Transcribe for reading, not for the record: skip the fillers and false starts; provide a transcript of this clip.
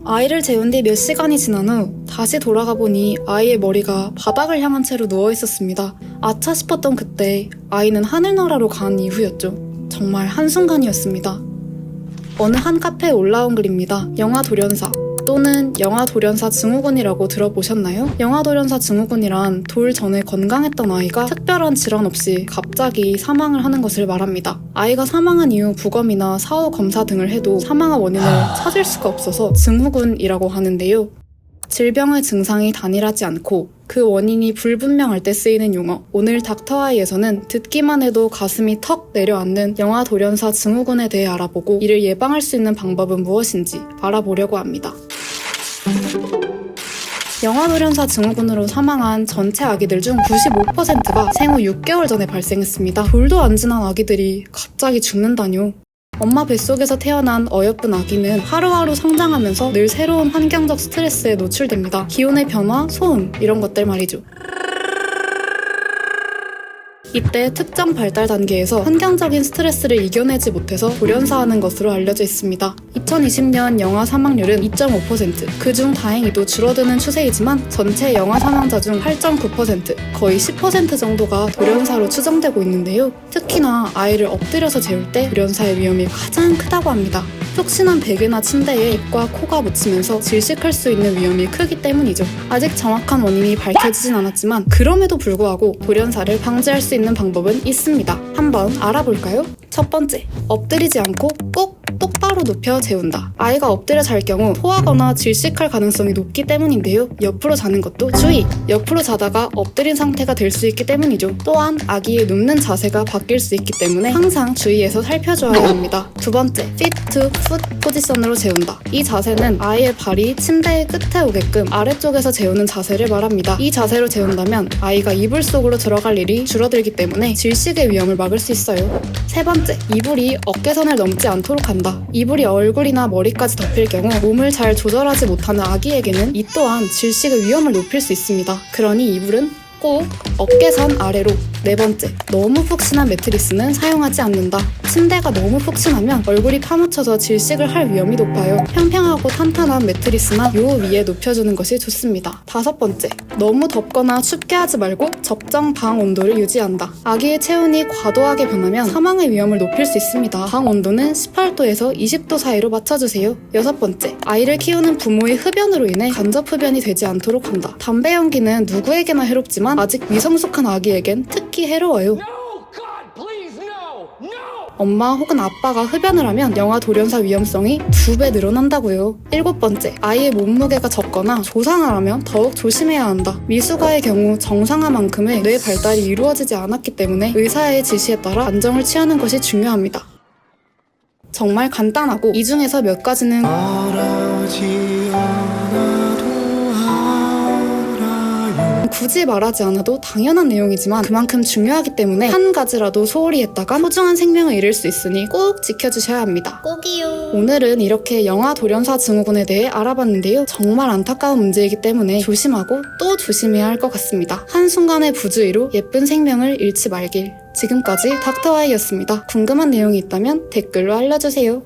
아이를 재운 뒤 몇 시간이 지난 후 다시 돌아가 보니 아이의 머리가 바닥을 향한 채로 누워 있었습니다. 아차 싶었던 그때 아이는 하늘나라로 간 이후였죠. 정말 한순간이었습니다. 어느 한 카페에 올라온 글입니다. 영아 돌연사 또는 영아 돌연사 증후군이라고 들어보셨나요? 영아 돌연사 증후군이란 돌 전에 건강했던 아이가 특별한 질환 없이 갑자기 사망을 하는 것을 말합니다. 아이가 사망한 이후 부검이나 사후 검사 등을 해도 사망한 원인을 찾을 수가 없어서 증후군이라고 하는데요. 질병의 증상이 단일하지 않고 그 원인이 불분명할 때 쓰이는 용어. 오늘 닥터아이에서는 듣기만 해도 가슴이 턱 내려앉는 영아 돌연사 증후군에 대해 알아보고 이를 예방할 수 있는 방법은 무엇인지 알아보려고 합니다. 영아 돌연사 증후군으로 사망한 전체 아기들 중 95%가 생후 6개월 전에 발생했습니다. 돌도 안 지난 아기들이 갑자기 죽는다뇨. 엄마 뱃속에서 태어난 어여쁜 아기는 하루하루 성장하면서 늘 새로운 환경적 스트레스에 노출됩니다. 기온의 변화, 소음 이런 것들 말이죠. 이때 특정 발달 단계에서 환경적인 스트레스를 이겨내지 못해서 돌연사하는 것으로 알려져 있습니다. 2020년 영아 사망률은 2.5%, 그중 다행히도 줄어드는 추세이지만 전체 영아 사망자 중 8.9%, 거의 10% 정도가 돌연사로 추정되고 있는데요. 특히나 아이를 엎드려서 재울 때 돌연사의 위험이 가장 크다고 합니다. 푹신한 베개나 침대에 입과 코가 묻히면서 질식할 수 있는 위험이 크기 때문이죠. 아직 정확한 원인이 밝혀지진 않았지만 그럼에도 불구하고 돌연사를 방지할 수 있는 방법은 있습니다. 한번 알아볼까요? 첫 번째, 엎드리지 않고 꼭 똑바로 눕혀 재운다. 아이가 엎드려 잘 경우 토하거나 질식할 가능성이 높기 때문인데요. 옆으로 자는 것도 주의! 옆으로 자다가 엎드린 상태가 될 수 있기 때문이죠. 또한 아기의 눕는 자세가 바뀔 수 있기 때문에 항상 주의해서 살펴줘야 합니다. 두 번째, feet to foot 포지션으로 재운다. 이 자세는 아이의 발이 침대의 끝에 오게끔 아래쪽에서 재우는 자세를 말합니다. 이 자세로 재운다면 아이가 이불 속으로 들어갈 일이 줄어들기 때문에 질식의 위험을 막을 수 있어요. 세 번째, 이불이 어깨선을 넘지 않도록 한다. 이불이 얼굴이나 머리까지 덮일 경우 몸을 잘 조절하지 못하는 아기에게는 이 또한 질식의 위험을 높일 수 있습니다. 그러니 이불은 꼭 어깨선 아래로. 네 번째, 너무 푹신한 매트리스는 사용하지 않는다. 침대가 너무 푹신하면 얼굴이 파묻혀서 질식을 할 위험이 높아요. 평평하고 탄탄한 매트리스나 요 위에 눕혀주는 것이 좋습니다. 다섯 번째, 너무 덥거나 춥게 하지 말고 적정 방 온도를 유지한다. 아기의 체온이 과도하게 변하면 사망의 위험을 높일 수 있습니다. 방 온도는 18도에서 20도 사이로 맞춰주세요. 여섯 번째, 아이를 키우는 부모의 흡연으로 인해 간접 흡연이 되지 않도록 한다. 담배 연기는 누구에게나 해롭지만 아직 미성숙한 아기에겐 특히 해로워요. 엄마 혹은 아빠가 흡연을 하면 영아 돌연사 위험성이 2배 늘어난다고요. 일곱 번째, 아이의 몸무게가 적거나 조상을 하면 더욱 조심해야 한다. 미숙아의 경우 정상화만큼의 뇌 발달이 이루어지지 않았기 때문에 의사의 지시에 따라 안정을 취하는 것이 중요합니다. 정말 간단하고 이 중에서 몇 가지는 굳이 말하지 않아도 당연한 내용이지만 그만큼 중요하기 때문에 한 가지라도 소홀히 했다가 소중한 생명을 잃을 수 있으니 꼭 지켜주셔야 합니다. 꼭이요. 오늘은 이렇게 영아 돌연사 증후군에 대해 알아봤는데요. 정말 안타까운 문제이기 때문에 조심하고 또 조심해야 할 것 같습니다. 한순간의 부주의로 예쁜 생명을 잃지 말길. 지금까지 닥터아이였습니다. 궁금한 내용이 있다면 댓글로 알려주세요.